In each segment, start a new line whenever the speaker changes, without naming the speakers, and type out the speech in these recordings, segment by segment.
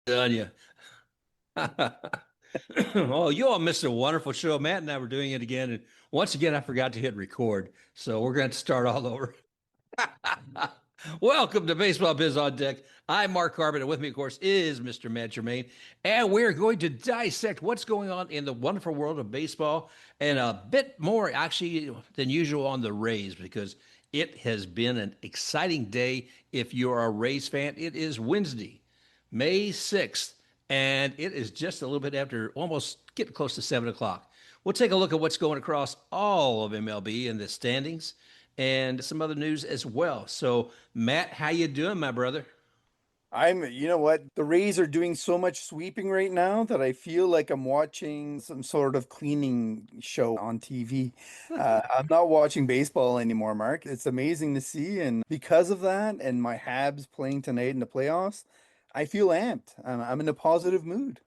On you. Oh, you all missed a wonderful show. Matt and I were doing it again, and once again, I forgot to hit record. So we're going to start all over. Welcome to Baseball Biz on Deck. I'm Mark Carbon, and with me, of course, is Mr. Matt Germain. And we're going to dissect what's going on in the wonderful world of baseball and a bit more, actually, than usual on the Rays because it has been an exciting day. If you're a Rays fan, it is Wednesday, May 6th, and it is just a little bit after almost getting close to 7 o'clock. We'll take a look at what's going across all of MLB and the standings and some other news as well. So, Matt, how you doing, my brother?
You know what? The Rays are doing so much sweeping right now that I feel like I'm watching some sort of cleaning show on TV. I'm not watching baseball anymore, Mark. It's amazing to see. And because of that, and my Habs playing tonight in the playoffs, I feel amped. I'm in a positive mood.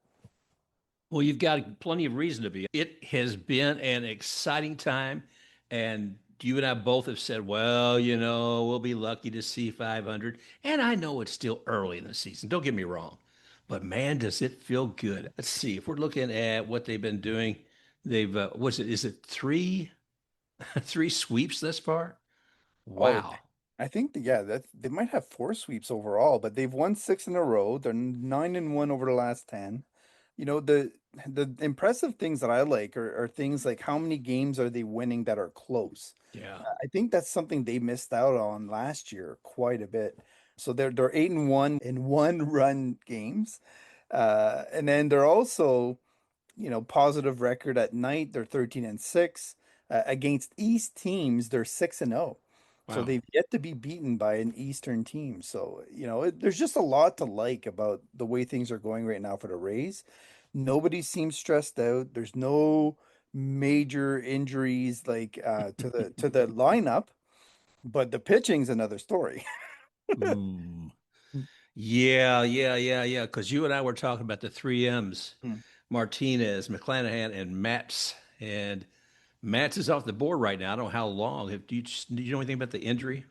Well, you've got plenty of reason to be. It has been an exciting time, and you and I both have said, well, we'll be lucky to see 500. And I know it's still early in the season. Don't get me wrong. But man, does it feel good. Let's see. If we're looking at what they've been doing, is it three sweeps thus far?
Oh,
Wow.
I think yeah, that they might have four sweeps overall, but they've won six in a row. They're 9-1 over the last 10. You know, the impressive things that I like are things like how many games are they winning that are close.
Yeah.
I think that's something they missed out on last year quite a bit. So they're 8-1 in one run games. And then they're also, positive record at night. They're 13-6. Against East teams, they're 6-0. So
Wow.
they've yet to be beaten by an Eastern team. So, there's just a lot to like about the way things are going right now for the Rays. Nobody seems stressed out. There's no major injuries like to the lineup, but the pitching's another story.
Ooh. Yeah. Because you and I were talking about the three M's: Martinez, McClanahan, and Matz. And Matz is off the board right now. I don't know how long. Do you know anything about the injury?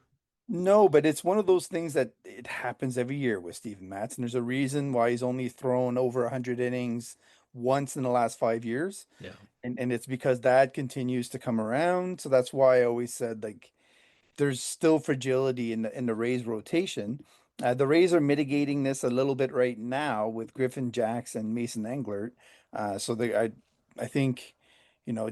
No, but it's one of those things that it happens every year with Steven Matz, and there's a reason why he's only thrown over 100 innings once in the last 5 years.
Yeah.
And it's because that continues to come around. So that's why I always said like there's still fragility in the Rays rotation. The Rays are mitigating this a little bit right now with Griffin Jax and Mason Englert. I think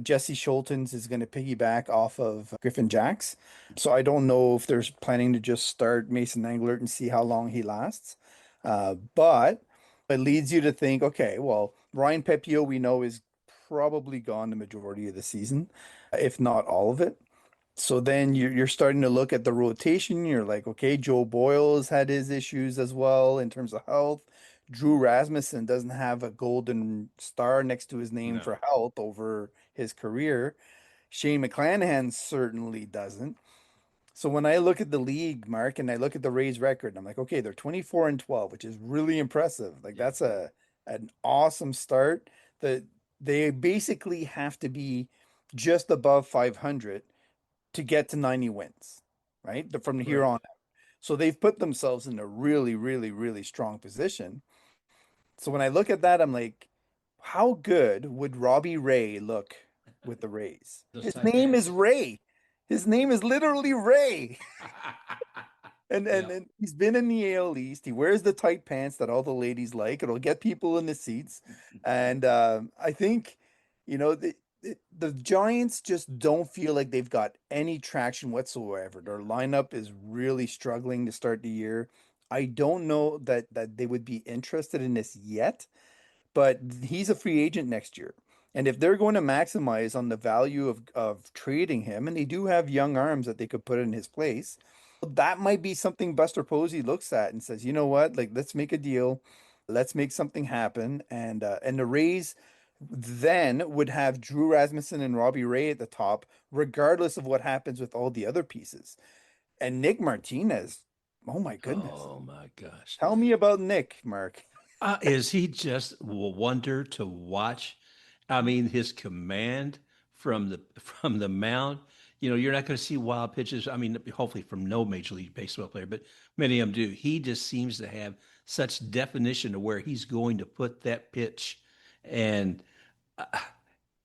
Jesse Scholtens is going to piggyback off of Griffin Jax. So I don't know if there's planning to just start Mason Englert and see how long he lasts. But it leads you to think, okay, well, Ryan Pepiot we know is probably gone the majority of the season, if not all of it. So then you're starting to look at the rotation. You're like, okay, Joe Boyle's had his issues as well in terms of health. Drew Rasmussen doesn't have a golden star next to his name
No.
for health over his career. Shane McClanahan certainly doesn't. So when I look at the league, Mark, and I look at the Rays record, I'm like, okay, they're 24-12, which is really impressive. Like
Yeah.
that's an awesome start. They basically have to be just above 500 to get to 90 wins, right? From here
Right.
on out. So they've put themselves in a really, really, really strong position. So when I look at that, I'm like, how good would Robbie Ray look with the Rays?
Those
His
tight
name is
pants.
Ray. His name is literally Ray. And, and
Yeah.
and he's been in the AL East. He wears the tight pants that all the ladies like. It'll get people in the seats. And I think, the Giants just don't feel like they've got any traction whatsoever. Their lineup is really struggling to start the year. I don't know that they would be interested in this yet, but he's a free agent next year. And if they're going to maximize on the value of trading him, and they do have young arms that they could put in his place, that might be something Buster Posey looks at and says, you know what, like let's make a deal, let's make something happen, and the Rays then would have Drew Rasmussen and Robbie Ray at the top, regardless of what happens with all the other pieces. And Nick Martinez, oh my goodness,
Oh my gosh.
tell me about Nick, Mark.
Is he just a wonder to watch? I mean, his command from the mound. You're not going to see wild pitches. I mean, hopefully from no Major League Baseball player, but many of them do. He just seems to have such definition of where he's going to put that pitch. And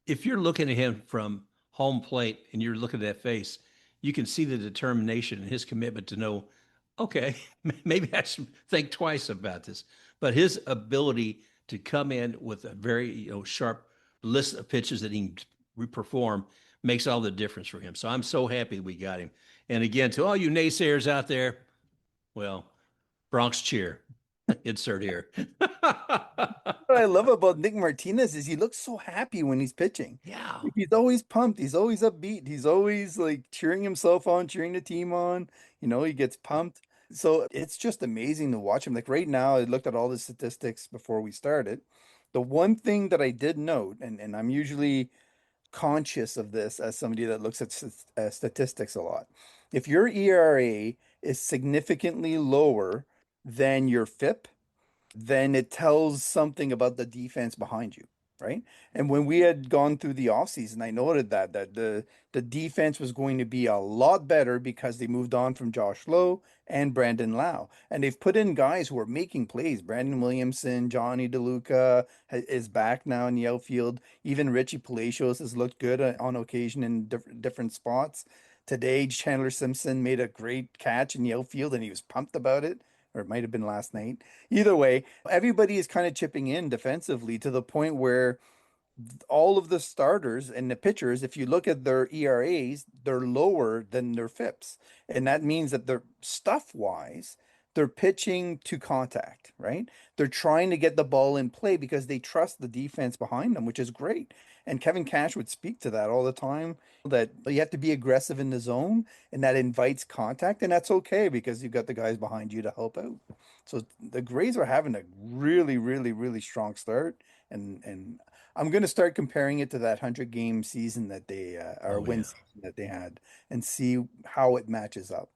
if you're looking at him from home plate and you're looking at that face, you can see the determination and his commitment to know, okay, maybe I should think twice about this. But his ability to come in with a very sharp list of pitches that he can perform makes all the difference for him. So I'm so happy we got him. And again, to all you naysayers out there, well, Bronx cheer, insert here.
What I love about Nick Martinez is he looks so happy when he's pitching.
Yeah.
Like, he's always pumped. He's always upbeat. He's always like cheering himself on, cheering the team on. He gets pumped. So it's just amazing to watch him. Like right now, I looked at all the statistics before we started. The one thing that I did note, and I'm usually conscious of this as somebody that looks at statistics a lot. If your ERA is significantly lower than your FIP, then it tells something about the defense behind you, right? And when we had gone through the offseason, I noted that the defense was going to be a lot better because they moved on from Josh Lowe and Brandon Lau. And they've put in guys who are making plays. Brandon Williamson, Johnny DeLuca is back now in the outfield. Even Richie Palacios has looked good on occasion in different spots. Today, Chandler Simpson made a great catch in the outfield and he was pumped about it, or it might have been last night. Either way, everybody is kind of chipping in defensively to the point where all of the starters and the pitchers, if you look at their ERAs, they're lower than their FIPS. And that means that they're stuff wise, they're pitching to contact, right? They're trying to get the ball in play because they trust the defense behind them, which is great. And Kevin Cash would speak to that all the time, that you have to be aggressive in the zone and that invites contact. And that's okay because you've got the guys behind you to help out. So the Grays are having a really, really, really strong start. And I'm going to start comparing it to that 100-game season that they or
Oh,
win
yeah.
season that they had and see how it matches up.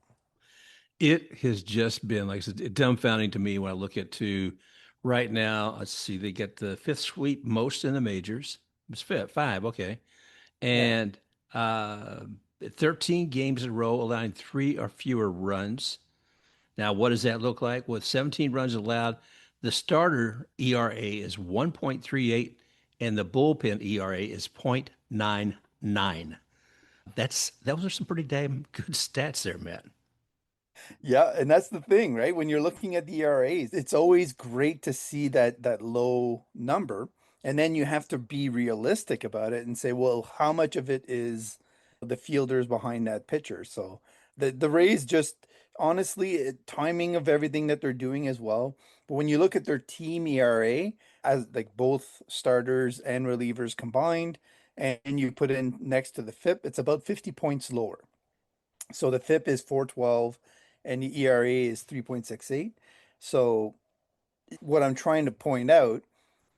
It has just been, like I said, dumbfounding to me when I look at two right now. Let's see, they get the fifth sweep most in the majors. It's fifth, five, okay.
Yeah.
And 13 games in a row, allowing three or fewer runs. Now, what does that look like? With 17 runs allowed, the starter ERA is 1.38 and the bullpen ERA is 0.99. Those are some pretty damn good stats there, Matt.
Yeah, and that's the thing, right? When you're looking at the ERAs, it's always great to see that low number, and then you have to be realistic about it and say, well, how much of it is the fielders behind that pitcher? So the Rays just honestly, timing of everything that they're doing as well. But when you look at their team ERA as like both starters and relievers combined, and you put in next to the FIP, it's about 50 points lower. So the FIP is 412 and the ERA is 3.68. So what I'm trying to point out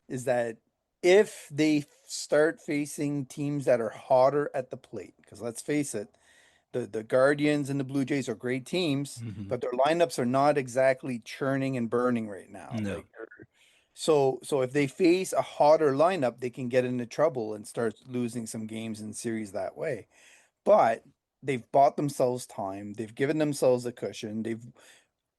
is that if they start facing teams that are hotter at the plate, because let's face it, the Guardians and the Blue Jays are great teams,
Mhm.
but their lineups are not exactly churning and burning right now.
No.
Like so if they face a hotter lineup, they can get into trouble and start losing some games in series that way. But they've bought themselves time. They've given themselves a cushion. They've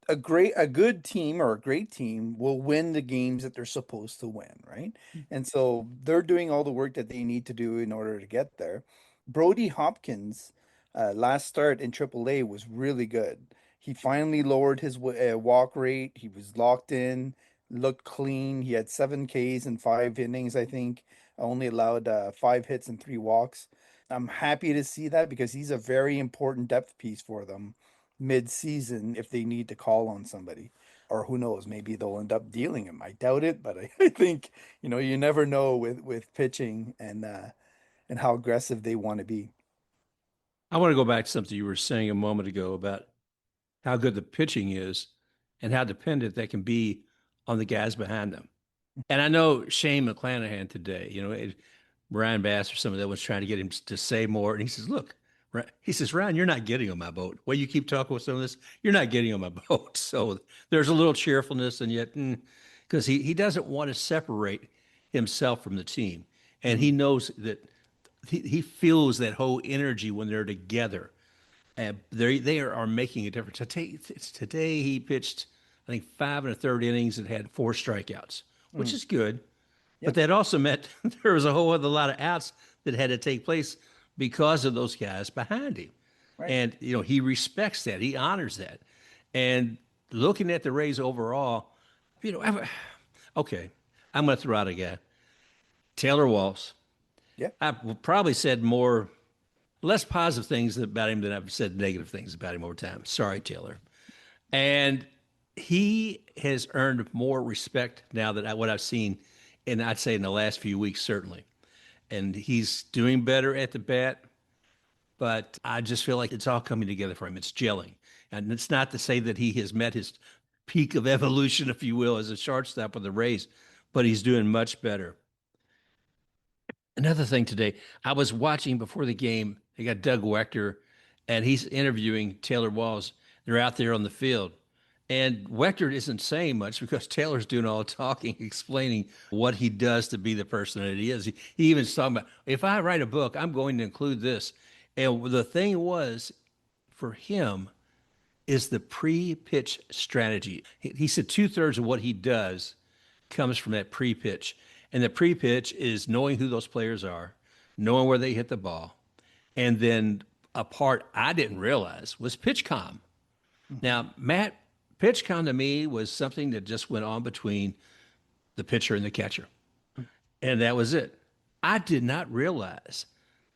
a good team or a great team will win the games that they're supposed to win, right? And so they're doing all the work that they need to do in order to get there. Brody Hopkins, last start in AAA was really good. He finally lowered his walk rate. He was locked in, looked clean. He had 7 Ks in 5 innings, I think. Only allowed 5 hits and 3 walks. I'm happy to see that because he's a very important depth piece for them mid-season if they need to call on somebody. Or who knows, maybe they'll end up dealing him. I doubt it, but I think, you never know with pitching and how aggressive they want to be.
I want to go back to something you were saying a moment ago about how good the pitching is and how dependent that can be on the guys behind them. And I know Shane McClanahan today, Ryan Bass or some of that was trying to get him to say more. And he says, look, he says, Ryan, you're not getting on my boat. Well, you keep talking with some of this, you're not getting on my boat. So there's a little cheerfulness and yet, because he doesn't want to separate himself from the team. And
Mhm.
he knows that he feels that whole energy when they're together. And they are making a difference. Today he pitched I think 5 1/3 innings and had 4 strikeouts, which
Mm,
is good. But
yeah,
that also meant there was a whole other lot of outs that had to take place because of those guys behind him.
right.
And, he respects that. He honors that. And looking at the Rays overall, okay, I'm going to throw out a guy, Taylor Walls.
Yeah.
I've probably said less positive things about him than I've said negative things about him over time. Sorry, Taylor. And he has earned more respect now that what I've seen, and I'd say in the last few weeks, certainly. And he's doing better at the bat, but I just feel like it's all coming together for him. It's gelling. And it's not to say that he has met his peak of evolution, if you will, as a shortstop with the Rays, but he's doing much better. Another thing today, I was watching before the game. They got Doug Wechter, and he's interviewing Taylor Walls. They're out there on the field. And Wechter isn't saying much because Taylor's doing all the talking, explaining what he does to be the person that he is. He even's talking about, if I write a book, I'm going to include this. And the thing was, for him, is the pre-pitch strategy. He said 2/3 of what he does comes from that pre-pitch. And the pre-pitch is knowing who those players are, knowing where they hit the ball. And then a part I didn't realize was pitch com.
Mhm.
Now, Matt, pitch com to me was something that just went on between the pitcher and the catcher. And that was it. I did not realize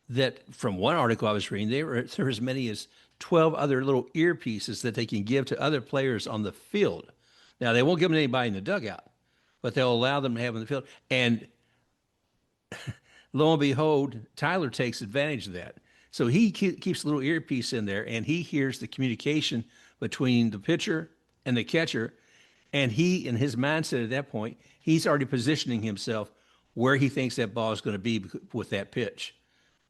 that from one article I was reading, there were as many as 12 other little earpieces that they can give to other players on the field. Now, they won't give them to anybody in the dugout, but they'll allow them to have them in the field. And lo and behold, Tyler takes advantage of that. So he keeps a little earpiece in there and he hears the communication between the pitcher and the catcher. And he, in his mindset at that point, he's already positioning himself where he thinks that ball is going to be with that pitch.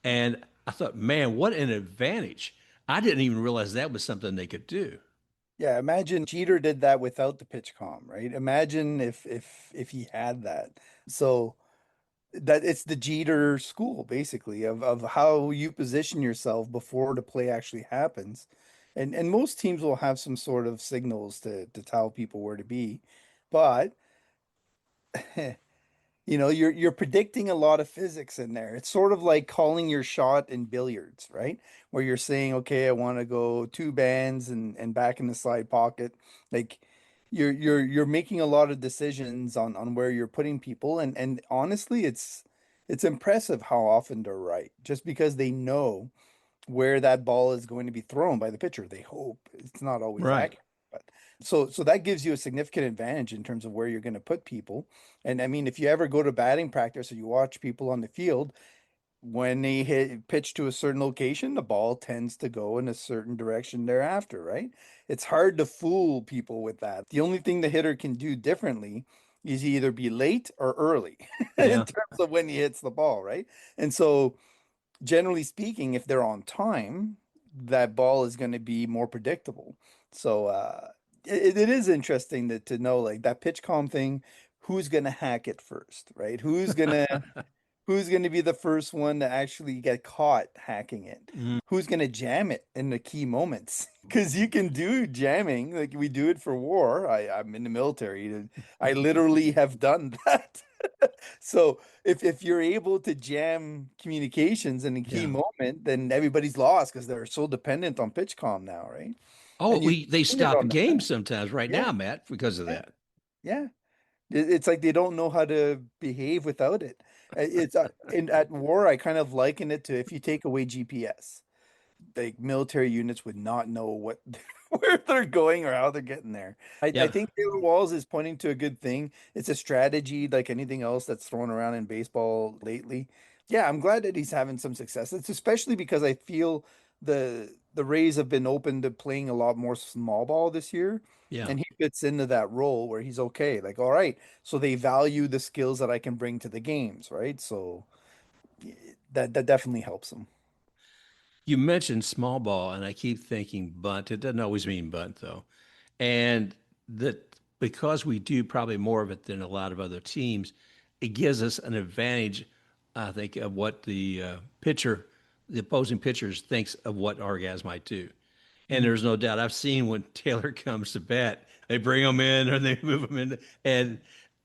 And I thought, man, what an advantage. I didn't even realize that was something they could do.
Yeah, imagine Jeter did that without the pitch com, right? Imagine if he had that. So that it's the Jeter school basically of how you position yourself before the play actually happens. And most teams will have some sort of signals to tell people where to be. But you're predicting a lot of physics in there. It's sort of like calling your shot in billiards, right? Where you're saying, okay, I want to go two bands and back in the side pocket. Like you're making a lot of decisions on where you're putting people. And honestly, it's impressive how often they're right, just because they know where that ball is going to be thrown by the pitcher. They hope it's not always
Right.
accurate, but so that gives you a significant advantage in terms of where you're going to put people. And I mean, if you ever go to batting practice or you watch people on the field, when they hit pitch to a certain location, the ball tends to go in a certain direction thereafter, right? It's hard to fool people with that. The only thing the hitter can do differently is either be late or early in
Yeah.
terms of when he hits the ball, right? And so generally speaking, if they're on time, that ball is going to be more predictable. So it is interesting to know like that pitch calm thing, who's going to hack it first, right? Who's going to be the first one to actually get caught hacking it?
Mm,
Who's going to jam it in the key moments? Because you can do jamming, like we do it for war. I'm in the military. And I literally have done that. So if you're able to jam communications in a key
yeah.
moment, then everybody's lost because they're so dependent on pitch com now, right?
Oh,
And you
they
depend it
stop
on that.
games sometimes right
Yeah,
now, Matt, because of
yeah,
that.
yeah. It's like they don't know how to behave without it. It's at war, I kind of liken it to if you take away GPS, like military units would not know what where they're going or how they're getting there. I
Yeah.
think Taylor Walls is pointing to a good thing. It's a strategy like anything else that's thrown around in baseball lately. Yeah, I'm glad that he's having some success. It's especially because I feel the Rays have been open to playing a lot more small ball this year.
Yeah.
And he fits into that role where he's okay. Like, all right, so they value the skills that I can bring to the games, right? So that definitely helps him.
You mentioned small ball, and I keep thinking bunt. It doesn't always mean bunt, though. And that because we do probably more of it than a lot of other teams, it gives us an advantage, I think, of what the opposing pitchers thinks of what our guys might do. And there's no doubt I've seen when Taylor comes to bat, they bring him in or they move him in, and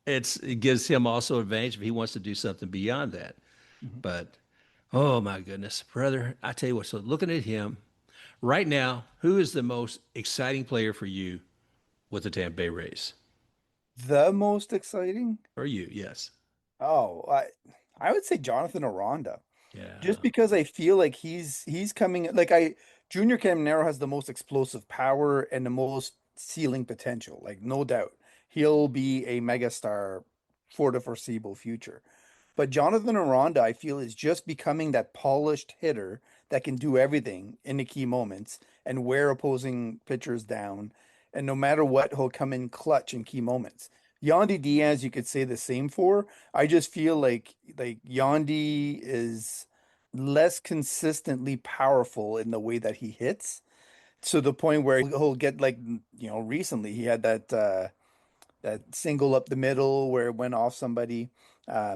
it gives him also advantage if he wants to do something beyond that.
Mhm.
But oh my goodness, brother, I tell you what. So looking at him right now, who is the most exciting player for you with the Tampa Bay Rays?
The most exciting?
For you, yes.
Oh, I would say Jonathan Aranda. Just
Yeah.
because I feel like he's coming like I Junior Caminero has the most explosive power and the most ceiling potential, like no doubt. He'll be a megastar for the foreseeable future. But Jonathan Aranda, I feel, is just becoming that polished hitter that can do everything in the key moments and wear opposing pitchers down. And no matter what, he'll come in clutch in key moments. Yandy Diaz, you could say the same for. I just feel like Yandy is less consistently powerful in the way that he hits to the point where he'll get like recently he had that single up the middle where it went off somebody.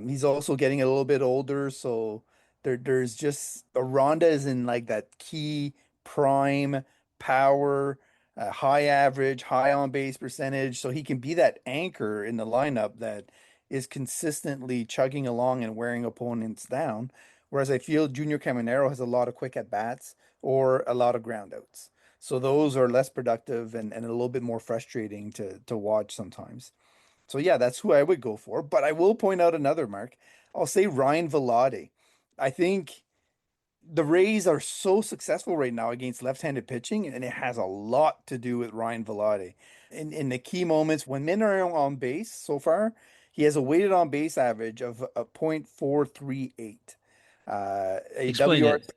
He's also getting a little bit older, so there's just Aranda is in like that key prime power, high average, high on base percentage, so he can be that anchor in the lineup that is consistently chugging along and wearing opponents down. Whereas I feel Junior Caminero has a lot of quick at bats or a lot of ground outs. So those are less productive and a little bit more frustrating to watch sometimes. So yeah, that's who I would go for. But I will point out another Mark. I'll say Ryan Vilade. I think the Rays are so successful right now against left-handed pitching, and it has a lot to do with Ryan Vilade. In the key moments when men are on base so far, he has a weighted on base average of a .438. A
Explain
WR.
that.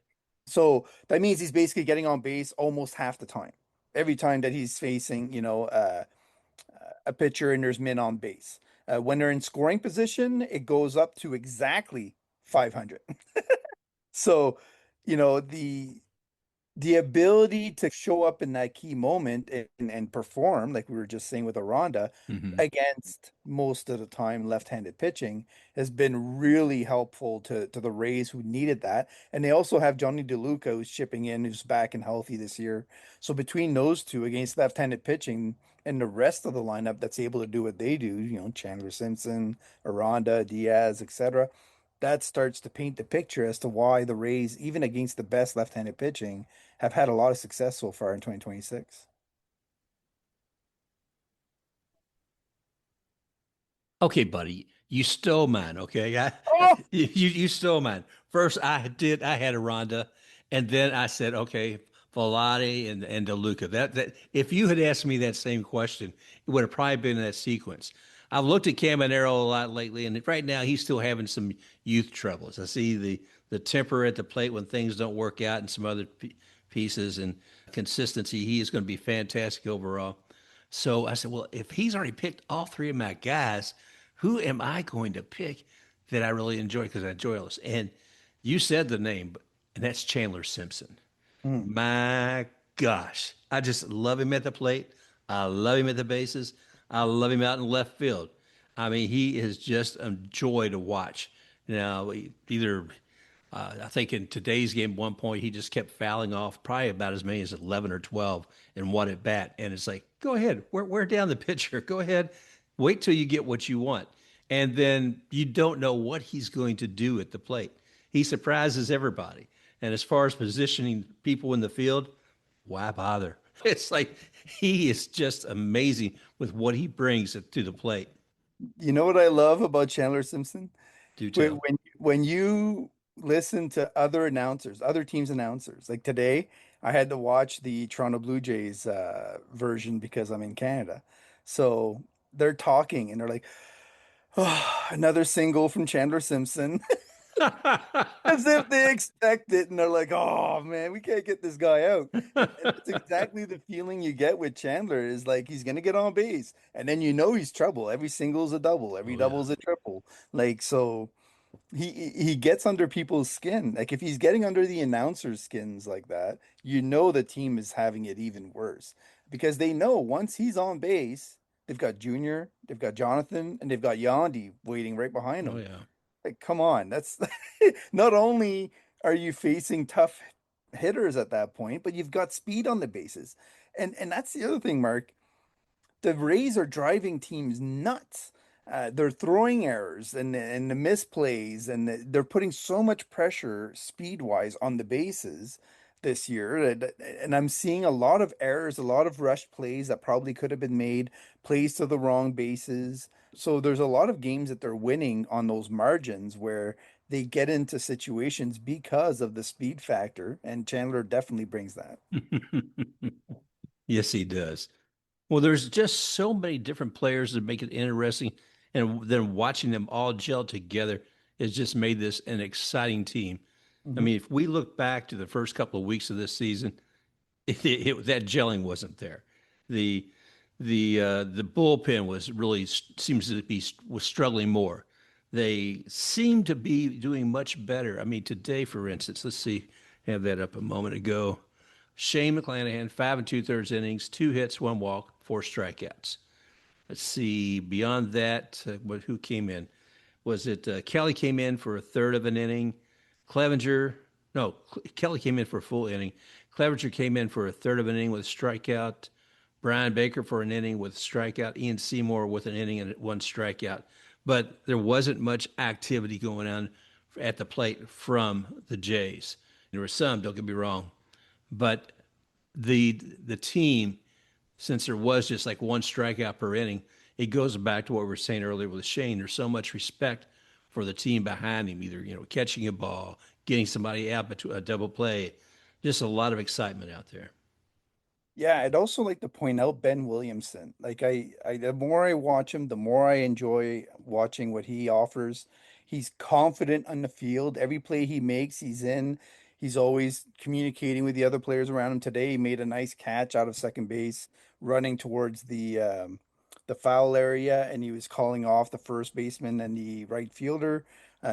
So that means he's basically getting on base almost half the time. Every time that he's facing, a pitcher and there's men on base. When they're in scoring position, it goes up to exactly 500. So, the ability to show up in that key moment and perform, like we were just saying with Aranda,
Hmm.
against most of the time left-handed pitching has been really helpful to the Rays who needed that. And they also have Johnny DeLuca who's chipping in, who's back and healthy this year. So between those two against left-handed pitching and the rest of the lineup that's able to do what they do, Chandler Simpson, Aranda, Diaz, etc., that starts to paint the picture as to why the Rays, even against the best left-handed pitching, have had a lot of success so far in 2026.
Okay, buddy, you stole mine. Okay,
Oh,
you stole mine. First, I had a Rhonda, and then I said, okay, Volati and DeLuca. That if you had asked me that same question, it would have probably been in that sequence. I've looked at Caminero a lot lately, and right now he's still having some youth troubles. I see the temper at the plate when things don't work out, and some other pieces and consistency. He is going to be fantastic overall. So I said, well, if he's already picked all three of my guys, who am I going to pick that I really enjoy because I enjoy all this? And you said the name, and that's Chandler Simpson.
mm.
My gosh, I just love him at the plate. I love him at the bases. I love him out in left field. I mean, he is just a joy to watch. Now, either I think in today's game, one point he just kept fouling off probably about as many as 11 or 12 in one at bat. And it's like, go ahead, we're down the pitcher. Go ahead, wait till you get what you want. And then you don't know what he's going to do at the plate. He surprises everybody. And as far as positioning people in the field, why bother? It's like he is just amazing with what he brings to the plate.
You know what I love about Chandler Simpson?
Do
When
tell.
when you listen to other announcers, other teams' announcers, like today, I had to watch the Toronto Blue Jays version because I'm in Canada. So they're talking and they're like, oh, another single from Chandler Simpson. As if they expect it, and they're like, "Oh man, we can't get this guy out." And that's exactly the feeling you get with Chandler. Is like he's gonna get on base, and then he's trouble. Every single's a double, every
Oh yeah.
double's a triple. Like so, he gets under people's skin. Like if he's getting under the announcers' skins like that, the team is having it even worse because they know once he's on base, they've got Junior, they've got Jonathan, and they've got Yandy waiting right behind
Oh
him.
yeah.
Like, come on, that's not only are you facing tough hitters at that point, but you've got speed on the bases. And that's the other thing, Mark. The Rays are driving teams nuts. They're throwing errors and the misplays, and they're putting so much pressure speed wise on the bases this year. And I'm seeing a lot of errors, a lot of rushed plays that probably could have been made, plays to the wrong bases. So there's a lot of games that they're winning on those margins where they get into situations because of the speed factor, and Chandler definitely brings that.
Yes, he does. Well, there's just so many different players that make it interesting, and then watching them all gel together has just made this an exciting team. I
Mhm.
mean, if we look back to the first couple of weeks of this season, that gelling wasn't there. The the bullpen was really seems to be was struggling more. They seem to be doing much better. I mean, today, for instance, let's see, have that up a moment ago. Shane McClanahan, 5 2/3 innings, 2 hits, 1 walk, 4 strikeouts. Let's see. Beyond that, who came in? Was it Kelly came in for a third of an inning? Clevenger, no, Kelly came in for a full inning. Clevenger came in for a third of an inning with a strikeout. Brian Baker for an inning with a strikeout. Ian Seymour with an inning and 1 strikeout. But there wasn't much activity going on at the plate from the Jays. There was some, don't get me wrong, but the team, since there was just like 1 strikeout per inning, it goes back to what we were saying earlier with Shane. There's so much respect for the team behind him, either catching a ball, getting somebody out to a double play. Just a lot of excitement out there.
Yeah, I'd also like to point out Ben Williamson. Like the more I watch him, the more I enjoy watching what he offers. He's confident on the field. Every play he makes, he's in. He's always communicating with the other players around him. Today, he made a nice catch out of second base, running towards the foul area, and he was calling off the first baseman and the right fielder,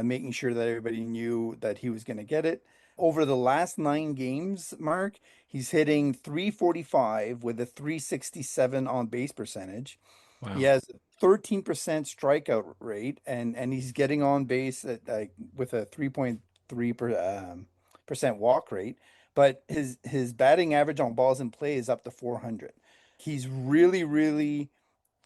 making sure that everybody knew that he was going to get it. Over the last 9 games, Mark, he's hitting 345 with a 367 on base percentage. He
Wow.
has a 13% strikeout rate, and he's getting on base at with a 3.3 percent walk rate. But his batting average on balls in play is up to 400. He's really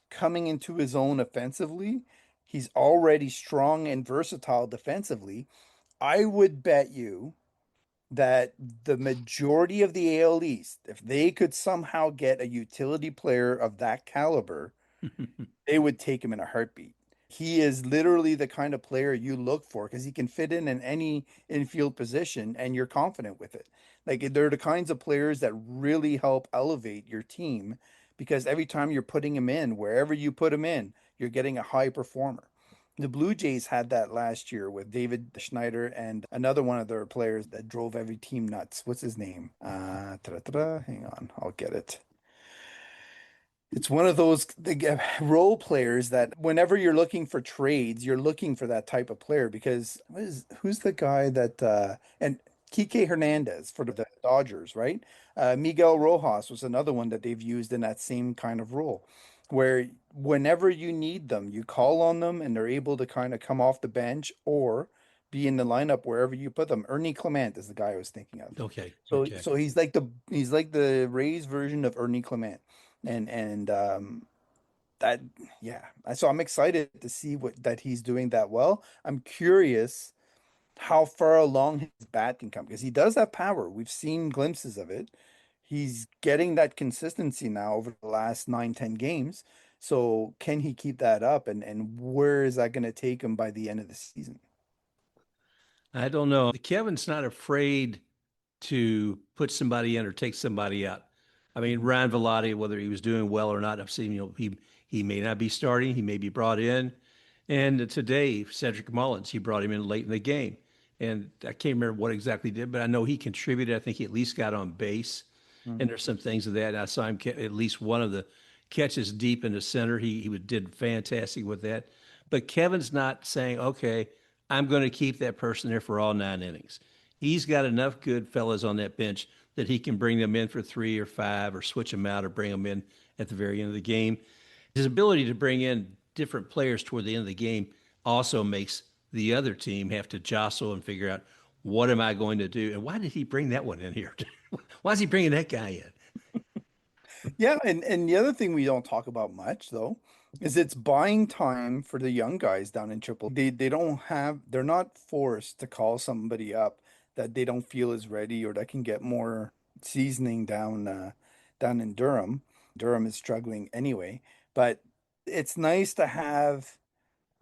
coming into his own offensively. He's already strong and versatile defensively. I would bet you that the majority of the AL East, if they could somehow get a utility player of that caliber, they would take him in a heartbeat. He is literally the kind of player you look for because he can fit in any infield position and you're confident with it. Like they're the kinds of players that really help elevate your team because every time you're putting him in, wherever you put him in, you're getting a high performer. The Blue Jays had that last year with David Schneider and another one of their players that drove every team nuts. What's his name? Hang on, I'll get it. It's one of those role players that whenever you're looking for trades, you're looking for that type of player because who's the guy that and Kike Hernandez for the Dodgers, right? Miguel Rojas was another one that they've used in that same kind of role, where whenever you need them, you call on them and they're able to kind of come off the bench or be in the lineup wherever you put them. Ernie Clement is the guy I was thinking of.
Okay.
So
Okay.
so he's like the Rays version of Ernie Clement and that yeah, so I'm excited to see what that he's doing that well. I'm curious how far along his bat can come because he does have power. We've seen glimpses of it. He's getting that consistency now over the last 9, 10 games. So can he keep that up and where is that going to take him by the end of the season?
I don't know. Kevin's not afraid to put somebody in or take somebody out. I mean,
Mhm.
Ryan Velotti, whether he was doing well or not, I've seen, he may not be starting, he may be brought in. And today, Cedric Mullins, he brought him in late in the game. And I can't remember what exactly he did, but I know he contributed. I think he at least got on base. And
Mhm.
there's some things of that. I saw him at least one of the catches deep in the center. He did fantastic with that. But Kevin's not saying, okay, I'm going to keep that person there for all 9 innings. He's got enough good fellas on that bench that he can bring them in for 3 or 5 or switch them out or bring them in at the very end of the game. His ability to bring in different players toward the end of the game also makes the other team have to jostle and figure out What am I going to do? And why did he bring that one in here? Why is he bringing that guy in?
Yeah, and the other thing we don't talk about much though is it's buying time for the young guys down in Triple. They don't have they're not forced to call somebody up that they don't feel is ready or that can get more seasoning down in Durham. Durham is struggling anyway, but it's nice to have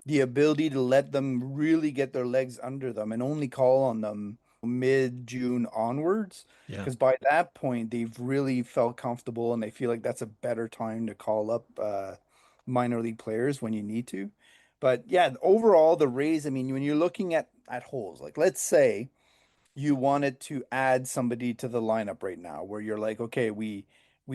the ability to let them really get their legs under them and only call on them mid-June onwards.
Yeah.
Because by that point, they've really felt comfortable and they feel like that's a better time to call up minor league players when you need to. But yeah, overall, the Rays, I mean, when you're looking at holes, like let's say you wanted to add somebody to the lineup right now where you're like, okay, we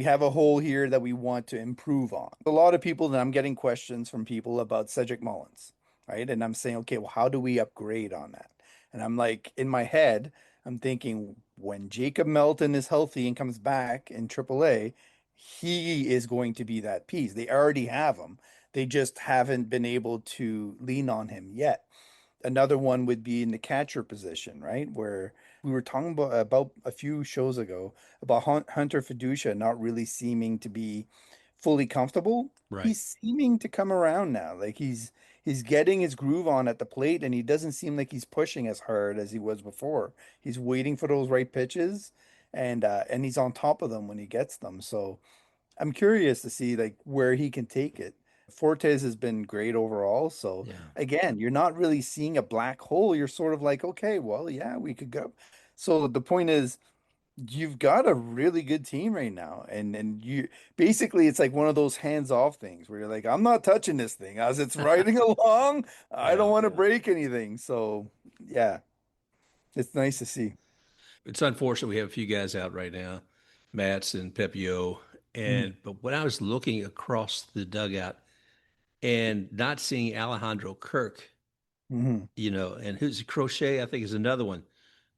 have a hole here that we want to improve on. A lot of people that I'm getting questions from people about Cedric Mullins, right? And I'm saying, okay, well, how do we upgrade on that? And I'm like, in my head, I'm thinking when Jacob Melton is healthy and comes back in AAA, he is going to be that piece. They already have him. They just haven't been able to lean on him yet. Another one would be in the catcher position, right? Where we were talking about a few shows ago about Hunter Fiducia not really seeming to be fully comfortable.
Right.
He's seeming to come around now. Like he's getting his groove on at the plate and he doesn't seem like he's pushing as hard as he was before. He's waiting for those right pitches and he's on top of them when he gets them. So I'm curious to see like where he can take it. Fortes has been great overall. So
Yeah.
again, you're not really seeing a black hole. You're sort of like, okay, well, yeah, we could go. So the point is, you've got a really good team right now, and you basically it's like one of those hands-off things where you're like, I'm not touching this thing as it's riding along. I don't
Yeah.
want to break anything. So yeah, it's nice to see.
It's unfortunate we have a few guys out right now, Matz and Pepiot.
Mm,
But when I was looking across the dugout and not seeing Alejandro Kirk,
mhm.
and who's Crochet, I think is another one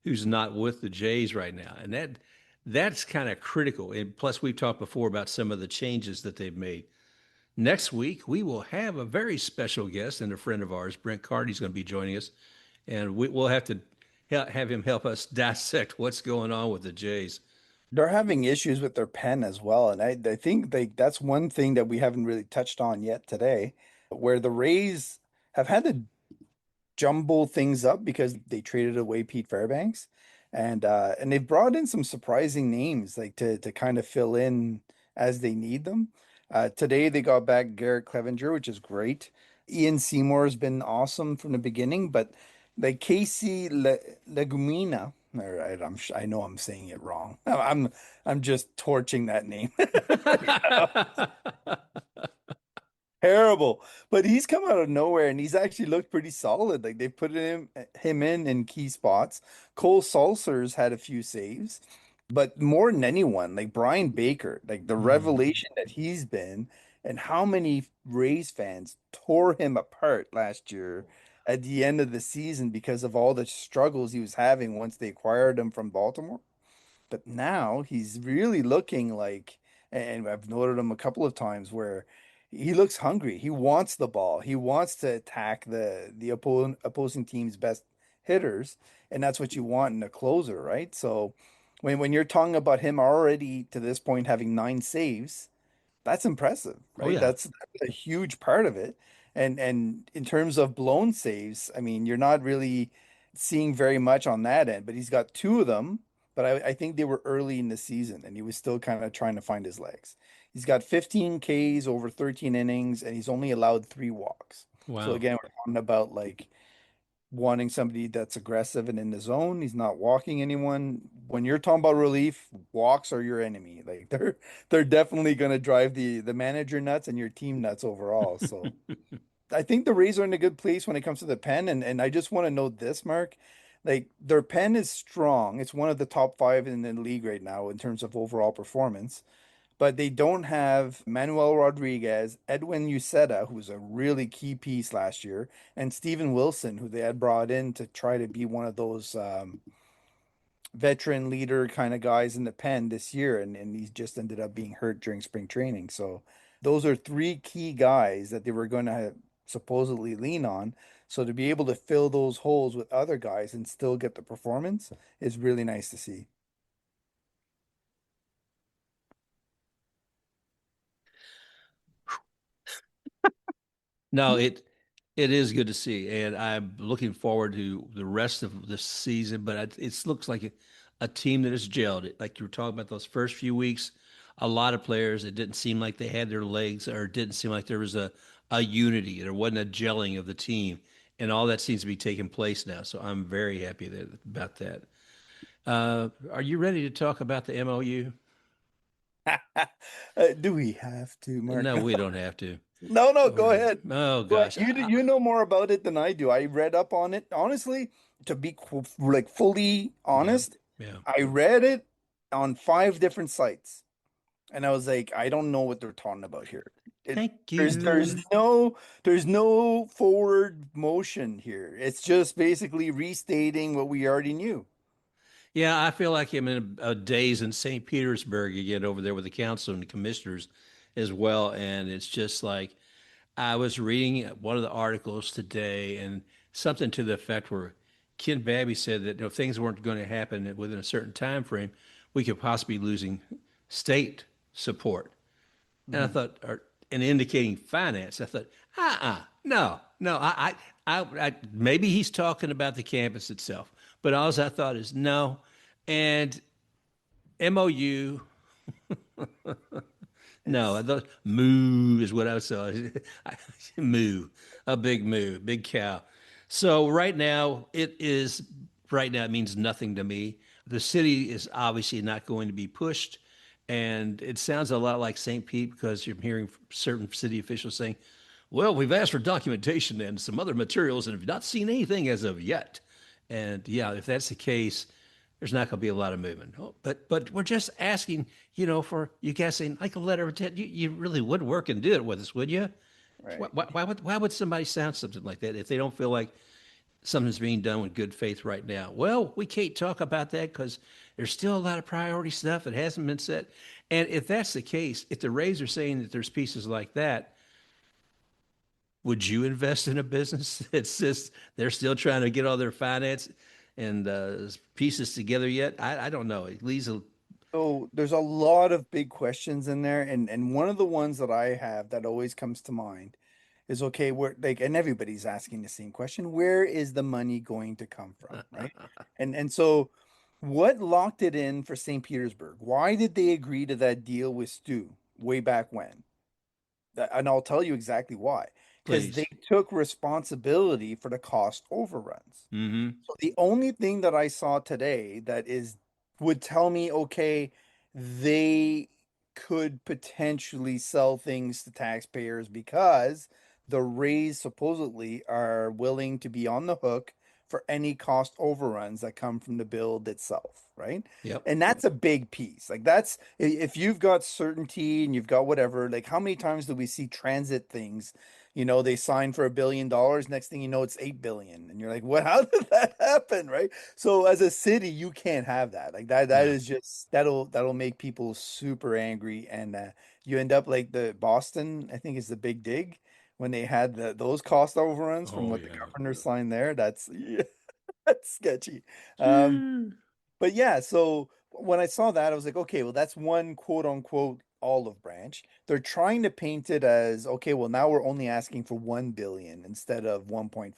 who's not with the Jays right now. And that's kind of critical. And plus we've talked before about some of the changes that they've made. Next week we will have a very special guest and a friend of ours, Brent Carty's going to be joining us, and we'll have to have him help us dissect what's going on with the Jays.
They're having issues with their pen as well, and I think that's one thing that we haven't really touched on yet today, where the Rays have had to jumble things up because they traded away Pete Fairbanks, and they've brought in some surprising names like to kind of fill in as they need them. Today they got back Garrett Clevenger, which is great. Ian Seymour has been awesome from the beginning, but like Legumina, all right, I know I'm saying it wrong. I'm just torching that name. Terrible. But he's come out of nowhere and he's actually looked pretty solid. Like they put him in key spots. Cole Salsers had a few saves, but more than anyone, like Brian Baker, like the
Hmm.
revelation that he's been and how many Rays fans tore him apart last year at the end of the season because of all the struggles he was having once they acquired him from Baltimore. But now he's really looking like, and I've noted him a couple of times where he looks hungry. He wants the ball. He wants to attack the opposing team's best hitters, and that's what you want in a closer, right? So when you're talking about him already to this point having 9 saves, that's impressive,
Oh
right?
yeah.
That's a huge part of it. And in terms of blown saves, I mean, you're not really seeing very much on that end, but he's got two of them. But I think they were early in the season and he was still kind of trying to find his legs. He's got 15 Ks over 13 innings and he's only allowed 3 walks. So
Wow.
again, we're talking about like wanting somebody that's aggressive and in the zone. He's not walking anyone. When you're talking about relief, walks are your enemy. Like they're definitely going to drive the manager nuts and your team nuts overall. So I think the Rays are in a good place when it comes to the pen. And I just want to note this, Mark. Like their pen is strong. It's one of the top 5 in the league right now in terms of overall performance, but they don't have Manuel Rodriguez, Edwin Uceta, who was a really key piece last year, and Steven Wilson, who they had brought in to try to be one of those veteran leader kind of guys in the pen this year. And he just ended up being hurt during spring training. So those are 3 key guys that they were going to supposedly lean on. So to be able to fill those holes with other guys and still get the performance is really nice to see.
No, it is good to see, and I'm looking forward to the rest of the season. But it looks like a team that has gelled. Like you were talking about those first few weeks, a lot of players, it didn't seem like they had their legs, or it didn't seem like there was a unity. There wasn't a gelling of the team, and all that seems to be taking place now. So I'm very happy about that. Are you ready to talk about the MOU?
Do we have to, Mark?
No, we don't have to.
No, no, go
Or,
ahead.
oh
Go ahead.
gosh,
You know more about it than I do. I read up on it. Honestly, to be like fully
yeah,
honest,
yeah.
I read it on 5 different sites, and I was like, I don't know what they're talking about here. It
Thank
there's
you.
no forward motion here. It's just basically restating what we already knew.
Yeah, I feel like I'm in a daze in St. Petersburg again over there with the council and the commissioners as well. And it's just like I was reading one of the articles today and something to the effect where Ken Babby said that if things weren't going to happen within a certain time frame, we could possibly be losing state support. And I
Mhm.
thought, and indicating finance, I thought, no, no, maybe he's talking about the campus itself, but all I thought is no. And MOU, no,
It's
moo is what I saw. Moo, a big moo, big cow. So right now it means nothing to me. The city is obviously not going to be pushed. And it sounds a lot like St. Pete because you're hearing certain city officials saying, well, we've asked for documentation and some other materials and have not seen anything as of yet. And yeah, if that's the case, there's not going to be a lot of movement. Oh, but we're just asking, for you guys saying like a letter of intent. You really would work and do it with us, would you? Why,
right.
why would somebody sound something like that if they don't feel like something's being done with good faith right now? Well, we can't talk about that because there's still a lot of priority stuff that hasn't been set. And if that's the case, if the Rays are saying that there's pieces like that, would you invest in a business that's just they're still trying to get all their finance and pieces together yet? I don't know. It leaves a
So there's a lot of big questions in there, and one of the ones that I have that always comes to mind is okay, where like and everybody's asking the same question, where is the money going to come from, right? And so what locked it in for St. Petersburg? Why did they agree to that deal with Stu way back when? And I'll tell you exactly why. Because they
please.
took responsibility for the cost overruns.
Mm-hmm.
So the only thing that I saw today that is would tell me, okay, they could potentially sell things to taxpayers because the Rays supposedly are willing to be on the hook for any cost overruns that come from the build itself, right?
Yep.
And that's a big piece. Like that's if you've got certainty and you've got whatever, like how many times do we see transit things? They sign for $1 billion. Next thing you know, it's 8 billion, and you're like, "What? How did that happen?" Right? So, as a city, you can't have that. Like that. That
No.
is just that'll make people super angry, and you end up like the Boston. I think is the Big Dig when they had those cost overruns from
Oh
what the
yeah.
governor signed there. That's yeah, that's sketchy. Um,
Sure.
but yeah, so when I saw that, I was like, okay, well, that's one quote unquote olive branch. They're trying to paint it as, okay, well, now we're only asking for 1 billion instead of 1.5,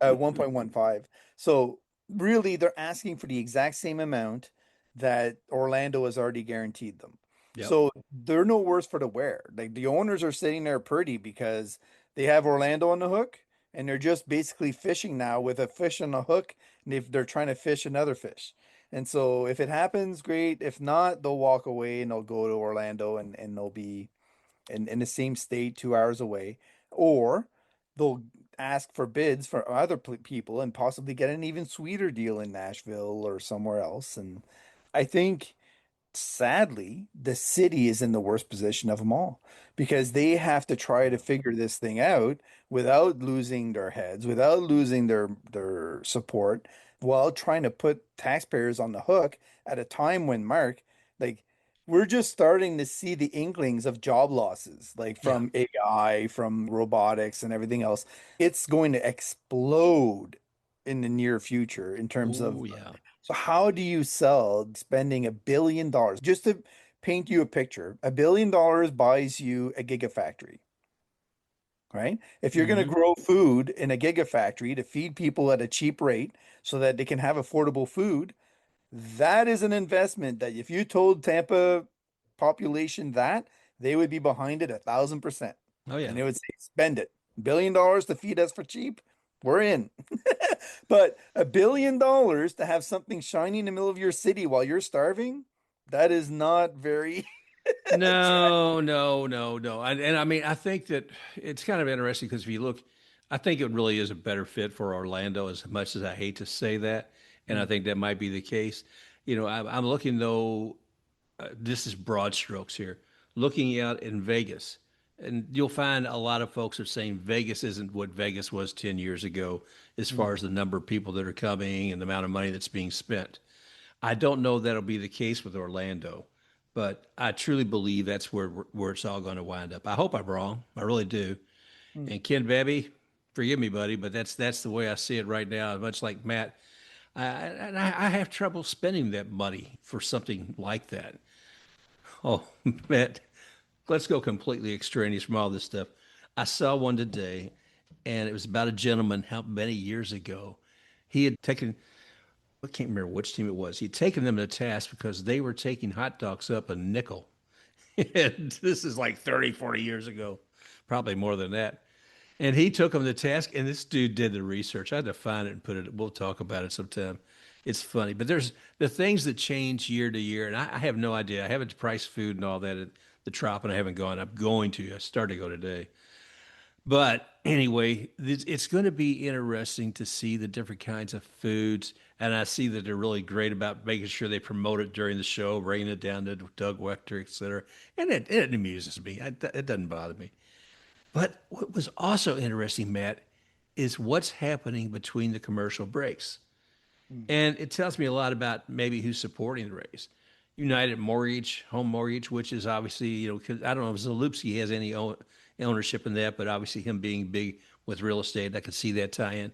1.15. So really, they're asking for the exact same amount that Orlando has already guaranteed them.
Yep.
So they're no worse for the wear. Like the owners are sitting there pretty because they have Orlando on the hook and they're just basically fishing now with a fish on a hook and if they're trying to fish another fish. And so if it happens, great. If not, they'll walk away and they'll go to Orlando and they'll be in the same state 2 hours away. Or they'll ask for bids for other people and possibly get an even sweeter deal in Nashville or somewhere else. And I think sadly, the city is in the worst position of them all because they have to try to figure this thing out without losing their heads, without losing their support, while trying to put taxpayers on the hook at a time when Mark, like we're just starting to see the inklings of job losses, like
Yeah.
from AI, from robotics and everything else. It's going to explode in the near future in terms
Oh
of,
yeah.
so how do you sell spending $1 billion? Just to paint you a picture, $1 billion buys you a gigafactory, right? If you're going to
Hmm.
grow food in a gigafactory to feed people at a cheap rate so that they can have affordable food, that is an investment that if you told Tampa population that, they would be behind it 1,000%.
Oh
And
yeah.
they would say, spend it. $1 billion to feed us for cheap, we're in. But $1 billion to have something shiny in the middle of your city while you're starving, that is not very attractive.
No, no, no, no. And I mean, I think that it's kind of interesting because if you look, I think it really is a better fit for Orlando, as much as I hate to say that. And I
Mm,
think that might be the case. I'm looking though, this is broad strokes here, looking out in Vegas. And you'll find a lot of folks are saying Vegas isn't what Vegas was 10 years ago, as
mm,
far as the number of people that are coming and the amount of money that's being spent. I don't know that'll be the case with Orlando, but I truly believe that's where it's all going to wind up. I hope I'm wrong. I really do.
mm.
And Ken Bebby, forgive me, buddy, but that's the way I see it right now. Much like Matt, I have trouble spending that money for something like that. Oh, Matt, let's go completely extraneous from all this stuff. I saw one today, and it was about a gentleman how many years ago he had taken, I can't remember which team it was. He'd taken them to task because they were taking hot dogs up a nickel. And this is like 30, 40 years ago, probably more than that. And he took them to task, and this dude did the research. I had to find it and put it. We'll talk about it sometime. It's funny, but there's the things that change year to year, and I have no idea. I haven't priced food and all that at the Trop, and I haven't gone. I'm going to. I started to go today. But anyway, it's going to be interesting to see the different kinds of foods. And I see that they're really great about making sure they promote it during the show, bringing it down to Doug Wechter, et cetera. And it amuses me. It doesn't bother me. But what was also interesting, Matt, is what's happening between the commercial breaks.
Mm.
And it tells me a lot about maybe who's supporting the Rays. United Mortgage, Home Mortgage, which is obviously, 'cause I don't know if Zalupski has any ownership in that, but obviously him being big with real estate, I could see that tie in.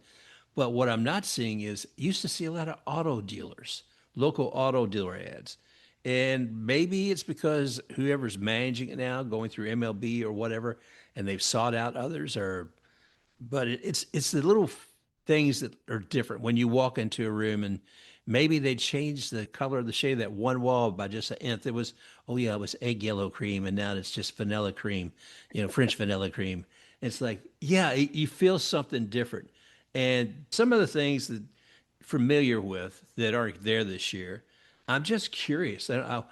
But what I'm not seeing is used to see a lot of auto dealers, local auto dealer ads. And maybe it's because whoever's managing it now, going through MLB or whatever, and they've sought out others, or but it's the little things that are different when you walk into a room and maybe they changed the color of the shade of that one wall by just an nth. It was, oh yeah, it was egg yellow cream and now it's just vanilla cream, French vanilla cream. It's like, yeah, you feel something different. And some of the things that familiar with that aren't there this year, I'm just curious. I'm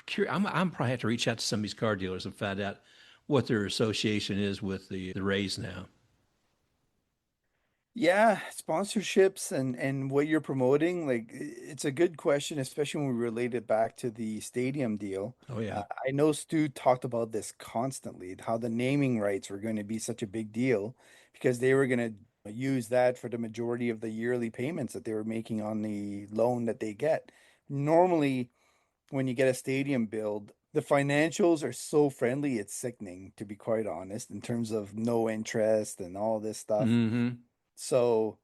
curious. I'm probably have to reach out to some of these car dealers and find out what their association is with the Rays now.
Yeah, sponsorships and what you're promoting, like it's a good question, especially when we relate it back to the stadium deal.
Oh yeah.
I know Stu talked about this constantly, how the naming rights were going to be such a big deal because they were going to use that for the majority of the yearly payments that they were making on the loan that they get. Normally, when you get a stadium build, the financials are so friendly, it's sickening, to be quite honest, in terms of no interest and all this stuff.
Mm-hmm.
So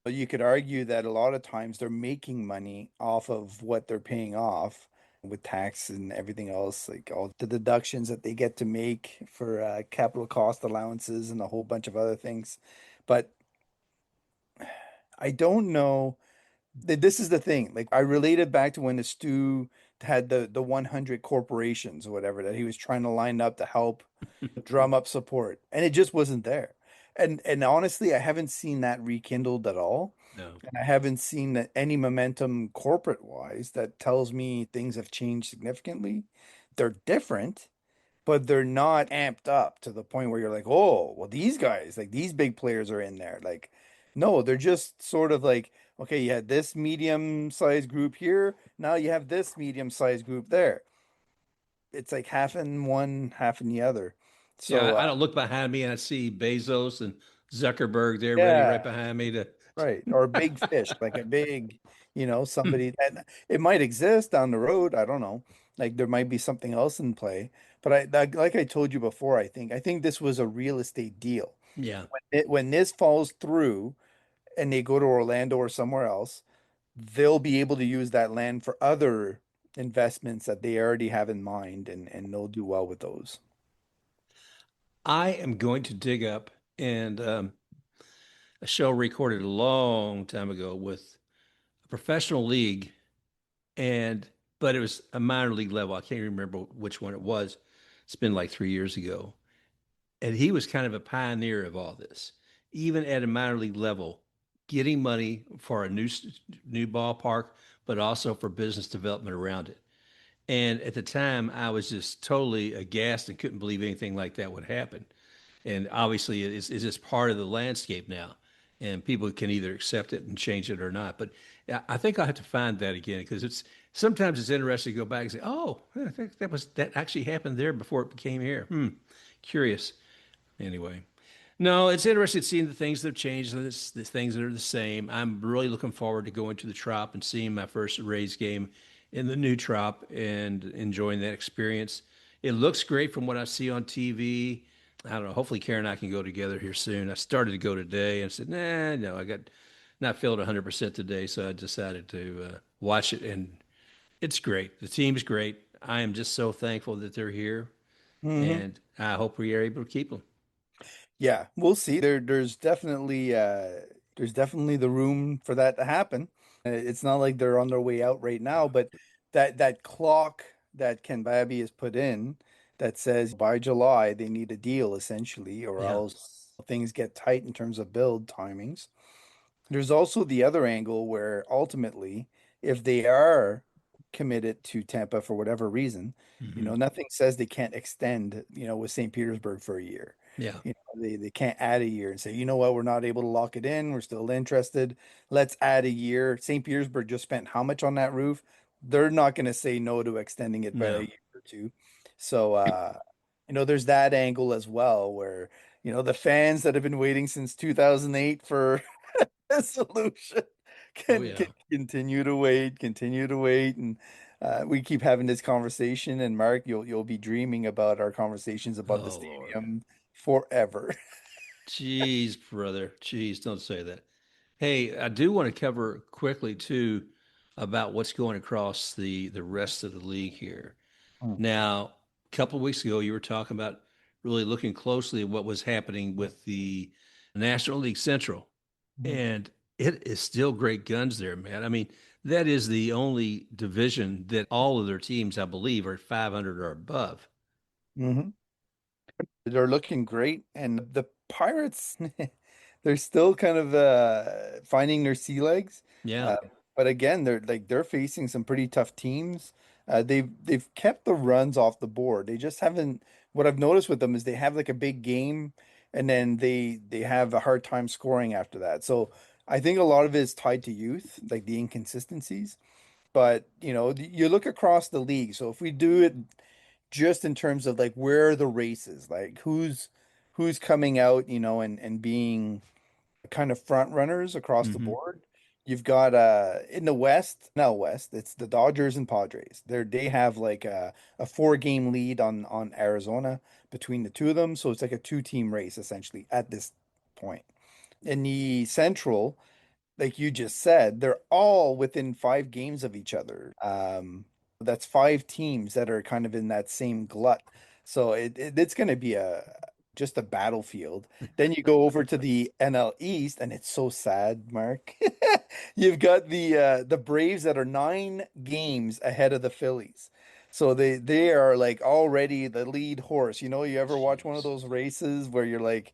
you could argue that a lot of times they're making money off of what they're paying off with tax and everything else, like all the deductions that they get to make for capital cost allowances and a whole bunch of other things. But I don't know. This is the thing. Like I related back to when the Stu had the 100 corporations or whatever that he was trying to line up to help drum up support, and it just wasn't there. And honestly, I haven't seen that rekindled at all.
No.
And I haven't seen that any momentum corporate wise that tells me things have changed significantly. They're different, but they're not amped up to the point where you're like, oh, well, these guys, like these big players are in there. Like, no, they're just sort of like, okay, you had this medium-sized group here, now you have this medium-sized group there. It's like half in one, half in the other.
Yeah,
So,
I don't look behind me and I see Bezos and Zuckerberg there ready right
yeah,
behind me to.
right. Or a big fish, like a big, somebody that it might exist down the road. I don't know. Like there might be something else in play. But like I told you before, I think this was a real estate deal.
Yeah.
When this falls through and they go to Orlando or somewhere else, they'll be able to use that land for other investments that they already have in mind, and they'll do well with those.
I am going to dig up and a show recorded a long time ago with a professional league, and but it was a minor league level. I can't remember which one it was. It's been like 3 years ago. And he was kind of a pioneer of all this, even at a minor league level, getting money for a new ballpark, but also for business development around it. And at the time, I was just totally aghast and couldn't believe anything like that would happen. And obviously, it's just part of the landscape now, and people can either accept it and change it or not. But I think I'll have to find that again because it's sometimes it's interesting to go back and say, "Oh, I think that actually happened there before it became here." Curious. Anyway, no, it's interesting seeing the things that have changed, the things that are the same. I'm really looking forward to going to the Trop and seeing my first Rays game in the new Trop and enjoying that experience. It looks great from what I see on TV. I don't know. Hopefully, Karen and I can go together here soon. I started to go today and said, nah, no, I got not feeling 100% today, so I decided to watch it, and it's great. The team's great. I am just so thankful that they're here,
Hmm.
and I hope we are able to keep them.
Yeah, we'll see. There's definitely the room for that to happen. It's not like they're on their way out right now, but that clock that Ken Babby has put in that says by July they need a deal essentially, or
Yeah.
else things get tight in terms of build timings. There's also the other angle where ultimately, if they are committed to Tampa for whatever reason,
Hmm.
nothing says they can't extend, with St. Petersburg for a year.
Yeah.
They can't add a year and say, you know what, we're not able to lock it in. We're still interested. Let's add a year. St. Petersburg just spent how much on that roof? They're not going to say no to extending it by a
No.
year or two. So, there's that angle as well where, the fans that have been waiting since 2008 for solution
Oh
can
yeah.
continue to wait, and we keep having this conversation. And Mark, you'll be dreaming about our conversations about the
Oh Lord.
stadium forever.
Jeez, brother. Jeez, don't say that. Hey, I do want to cover quickly too about what's going across the rest of the league here.
Mm.
Now, a couple of weeks ago, you were talking about really looking closely at what was happening with the National League Central,
Mhm.
and it is still great guns there, man. I mean, that is the only division that all of their teams, I believe, are 500 or above.
Mhm. They're looking great, and the Pirates, they're still kind of finding their sea legs.
Yeah.
Uh, but again, they're facing some pretty tough teams. They've kept the runs off the board. They just haven't. What I've noticed with them is they have like a big game, and then they have a hard time scoring after that. So I think a lot of it is tied to youth, like the inconsistencies. But you look across the league. So if we do it just in terms of like where are the races, like who's coming out, and being kind of front runners across the
Hmm.
board. You've got in the West, now West, it's the Dodgers and Padres. They have like a 4 game lead on Arizona between the two of them. So it's like a two-team race essentially at this point. In the Central, like you just said, they're all within 5 games of each other. That's 5 teams that are kind of in that same glut. So it's going to be just a battlefield. Then you go over to the NL East, and it's so sad, Mark. You've got the Braves that are 9 games ahead of the Phillies. So they are like already the lead horse. You ever watch one of
Jeez.
those races where you're like,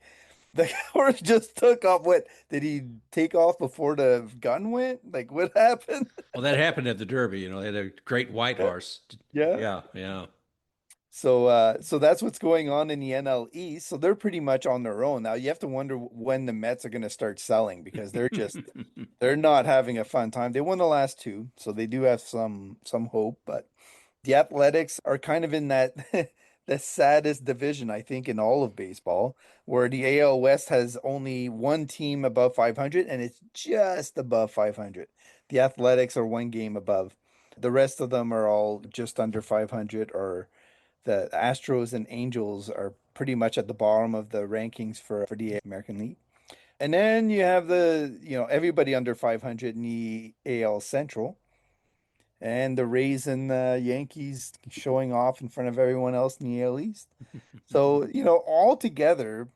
the horse just took off. What did he take off before the gun went? Like what happened?
Well, that happened at the Derby. They had a great white
Yeah.
horse.
Yeah.
Yeah, yeah.
So that's what's going on in the NL East. So they're pretty much on their own. Now you have to wonder when the Mets are going to start selling because they're not having a fun time. They won the last two, so they do have some hope, but the Athletics are kind of in that the saddest division, I think, in all of baseball, where the AL West has only one team above 500, and it's just above 500. The Athletics are 1 game above. The rest of them are all just under 500, or the Astros and Angels are pretty much at the bottom of the rankings for the American League. And then you have everybody under 500 in the AL Central, and the Rays and the Yankees showing off in front of everyone else in the AL East. So, all together,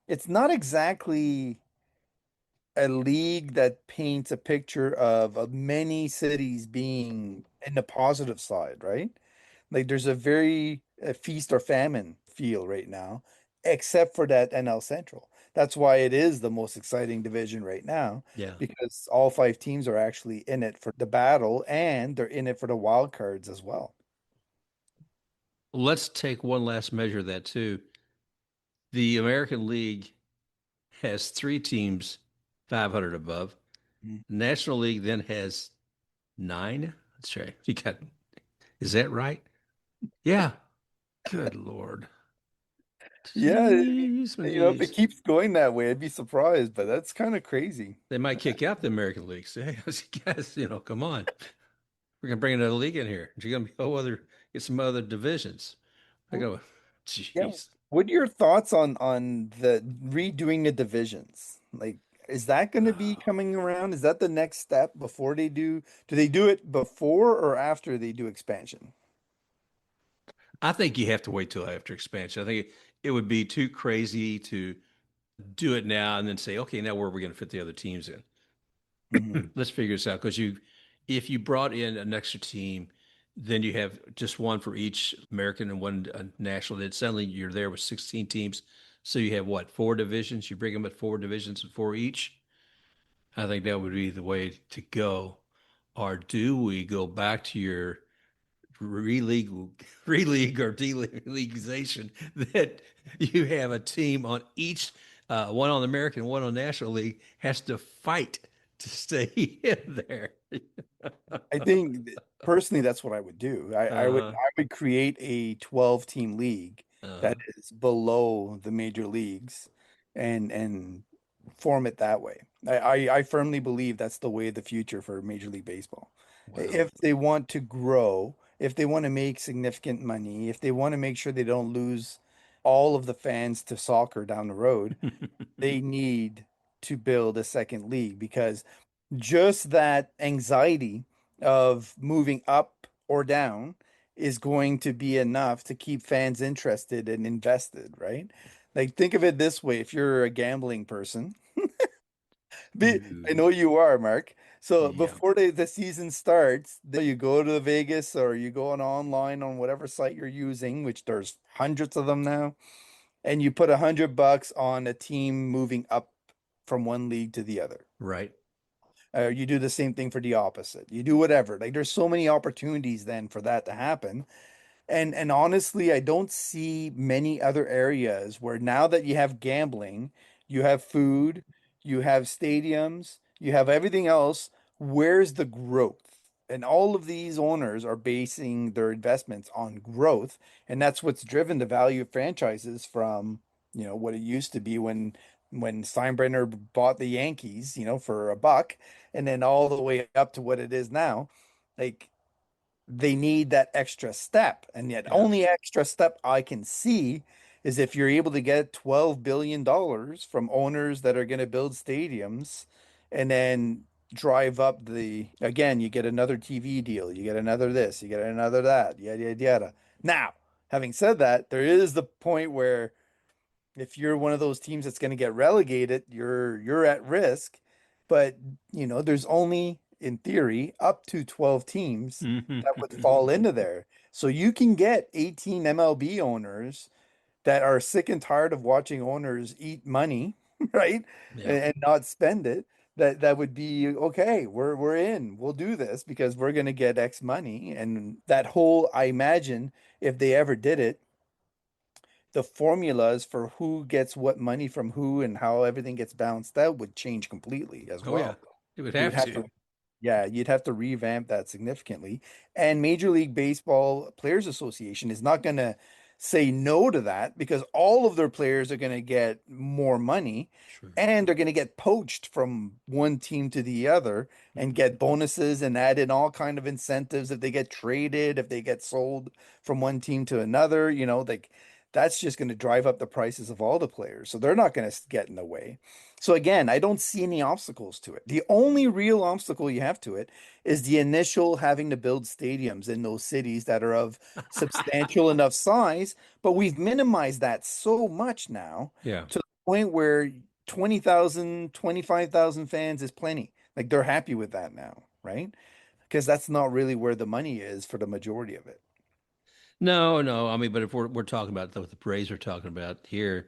it's not exactly a league that paints a picture of many cities being in the positive side, right? Like there's a very feast or famine feel right now, except for that NL Central. That's why it is the most exciting division right now,
Yeah.
because all five teams are actually in it for the battle and they're in it for the wild cards as well.
Let's take one last measure of that too. The American League has three teams 500 above.
Mhm.
National League then has nine. Let's try. You got, is that right? Yeah. Good Lord.
Yeah,
Jeez,
if it
Louise.
keeps going that way, I'd be surprised, but that's kind of crazy.
They might kick out the American League. Say, guys, come on. We're gonna bring another league in here. You're gonna be get some other divisions. I go,
Yeah.
jeez.
What are your thoughts on the redoing the divisions? Like, is that going to be coming around? Is that the next step before they do they do it before or after they do expansion?
I think you have to wait till after expansion. I think it would be too crazy to do it now and then say, okay, now where are we going to fit the other teams in?
Mhm.
Let's figure this out. Because if you brought in an extra team, then you have just one for each American and one national. Then suddenly you're there with 16 teams. So you have what, four divisions? You bring them at four divisions and four each. I think that would be the way to go. Or do we go back to your relegal, releague or delegalization that you have a team on each, one on the American, one on National League, has to fight to stay in there.
I think personally that's what I would do. I would
Uh-huh.
I would create a 12 team league that
Uh-huh.
is below the major leagues and form it that way. I firmly believe that's the way of the future for Major League Baseball.
Wow.
If they want to grow, if they want to make significant money, if they want to make sure they don't lose all of the fans to soccer down the road, they need to build a second league, because just that anxiety of moving up or down is going to be enough to keep fans interested and invested, right? Like, think of it this way: if you're a gambling person, I
Ooh,
know you are, Mark. So
yeah.
before the season starts, you go to Vegas or you go on online on whatever site you're using, which there's hundreds of them now, and you put $100 on a team moving up from one league to the other.
Right.
You do the same thing for the opposite. You do whatever. Like, there's so many opportunities then for that to happen. And honestly, I don't see many other areas where, now that you have gambling, you have food, you have stadiums, you have everything else, where's the growth? And all of these owners are basing their investments on growth, and that's what's driven the value of franchises from, what it used to be when Steinbrenner bought the Yankees, for a buck, and then all the way up to what it is now. Like, they need that extra step. And yet,
Yeah.
only extra step I can see is if you're able to get $12 billion from owners that are going to build stadiums, and then drive up again, you get another TV deal, you get another this, you get another that, yada, yada, yada. Now, having said that, there is the point where if you're one of those teams that's going to get relegated, you're at risk. But there's only, in theory, up to 12 teams that would fall into there. So you can get 18 MLB owners that are sick and tired of watching owners eat money, right?
Yeah.
And not spend it. That would be okay. We're in. We'll do this because we're going to get X money. And that whole, I imagine, if they ever did it, the formulas for who gets what money from who and how everything gets balanced out would change completely as
Oh, yeah.
well.
It would
You would
have
have
to.
to, yeah, you'd have to revamp that significantly. And Major League Baseball Players Association is not going to say no to that because all of their players are going to get more money
Sure.
and they're going to get poached from one team to the other and get bonuses and add in all kind of incentives if they get traded, if they get sold from one team to another, like that's just going to drive up the prices of all the players. So they're not going to get in the way. So again, I don't see any obstacles to it. The only real obstacle you have to it is the initial having to build stadiums in those cities that are of substantial enough size, but we've minimized that so much now
Yeah.
to the point where 20,000, 25,000 fans is plenty. Like they're happy with that now, right? Because that's not really where the money is for the majority of it.
No, no. I mean, but if we're talking about what the Braves are talking about here,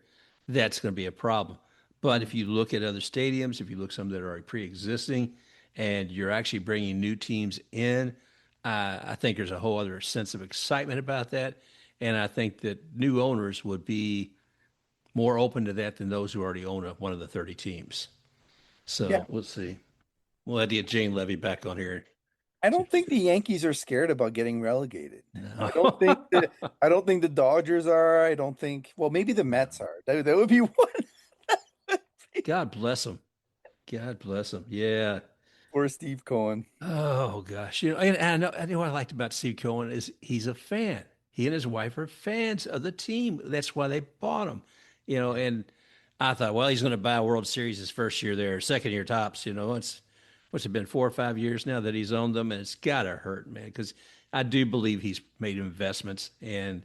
that's going to be a problem. But if
Mm.
you look at other stadiums, if you look some that are already pre-existing, and you're actually bringing new teams in, I think there's a whole other sense of excitement about that, and I think that new owners would be more open to that than those who already own one of the 30 teams.
Yeah.
So we'll see. We'll have to get Jane Levy back on here.
I don't think the Yankees are scared about getting relegated.
No.
I don't think the Dodgers are. I don't think, well, maybe the
No.
Mets are. That would be one.
God bless them. God bless them. Yeah.
Poor Steve Cohen.
Oh gosh, I know what I liked about Steve Cohen is he's a fan. He and his wife are fans of the team. That's why they bought him. And I thought, well, he's going to buy a World Series his first year there, second year tops. It's what's it been 4 or 5 years now that he's owned them, and it's gotta hurt, man, because I do believe he's made investments, and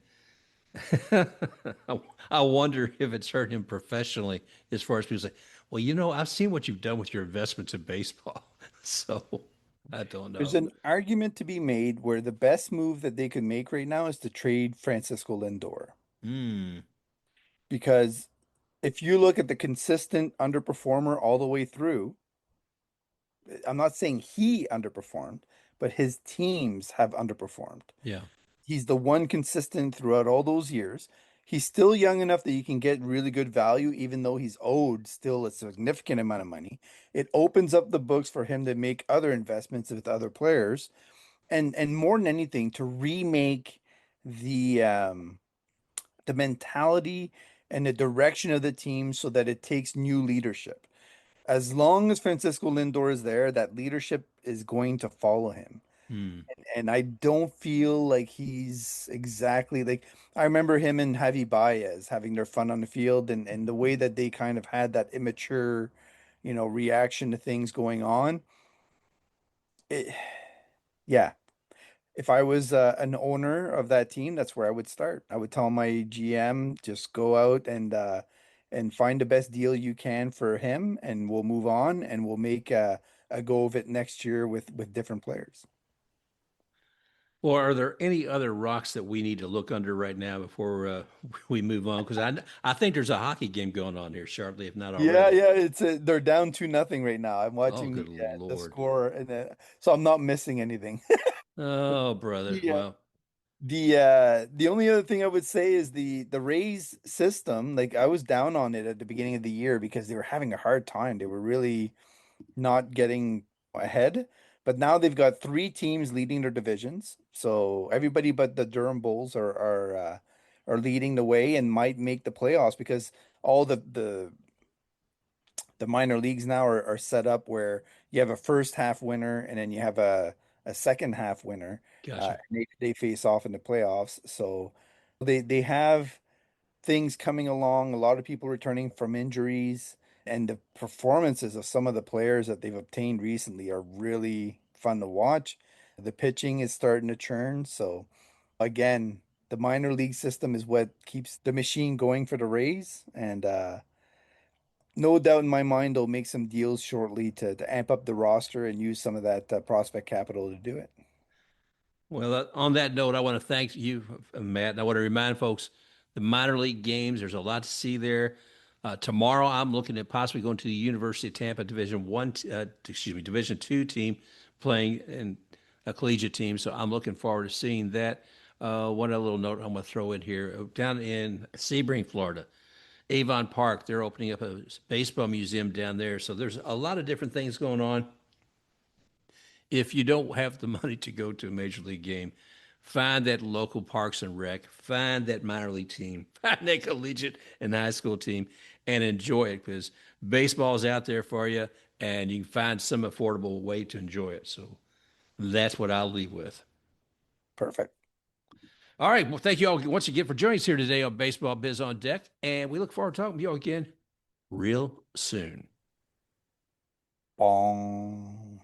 I wonder if it's hurt him professionally as far as people say, well, I've seen what you've done with your investments in baseball, so I don't
There's
know.
an argument to be made where the best move that they could make right now is to trade Francisco Lindor.
Hmm.
Because if you look at the consistent underperformer all the way through, I'm not saying he underperformed, but his teams have underperformed.
Yeah.
He's the one consistent throughout all those years. He's still young enough that you can get really good value, even though he's owed still a significant amount of money. It opens up the books for him to make other investments with other players, and more than anything, to remake the mentality and the direction of the team so that it takes new leadership. As long as Francisco Lindor is there, that leadership is going to follow him.
Hmm.
And I don't feel like he's exactly like I remember him and Javi Baez having their fun on the field and the way that they kind of had that immature, reaction to things going on. It, yeah, if I was an owner of that team, that's where I would start. I would tell my GM, just go out and find the best deal you can for him, and we'll move on and we'll make a go of it next year with different players.
Or are there any other rocks that we need to look under right now before we move on? Because I think there's a hockey game going on here shortly, if not
Yeah,
already.
yeah, they're down 2-0 right now. I'm
Oh,
watching
good
the
Lord.
score, and so I'm not missing anything.
Oh, brother.
The
Well,
the only other thing I would say is the Rays system. Like I was down on it at the beginning of the year because they were having a hard time. They were really not getting ahead. But now they've got three teams leading their divisions. So everybody but the Durham Bulls are leading the way and might make the playoffs because all the minor leagues now are set up where you have a first half winner and then you have a second half winner.
gotcha.
And they face off in the playoffs. So they have things coming along, a lot of people returning from injuries, and the performances of some of the players that they've obtained recently are really fun to watch. The pitching is starting to churn. So again, the minor league system is what keeps the machine going for the Rays. And no doubt in my mind, they'll make some deals shortly to amp up the roster and use some of that prospect capital to do it.
Well, on that note, I want to thank you, Matt. And I want to remind folks the minor league games, there's a lot to see there. Tomorrow, I'm looking at possibly going to the University of Tampa Division two team playing in a collegiate team. So I'm looking forward to seeing that. One other little note I'm going to throw in here down in Sebring, Florida. Avon Park, they're opening up a baseball museum down there. So there's a lot of different things going on. If you don't have the money to go to a major league game, find that local parks and rec, find that minor league team, find that collegiate and high school team, and enjoy it because baseball's out there for you, and you can find some affordable way to enjoy it. So that's what I'll leave with.
Perfect.
All right. Well, thank you all once again for joining us here today on Baseball Biz on Deck, and we look forward to talking to you all again real soon.
Bong.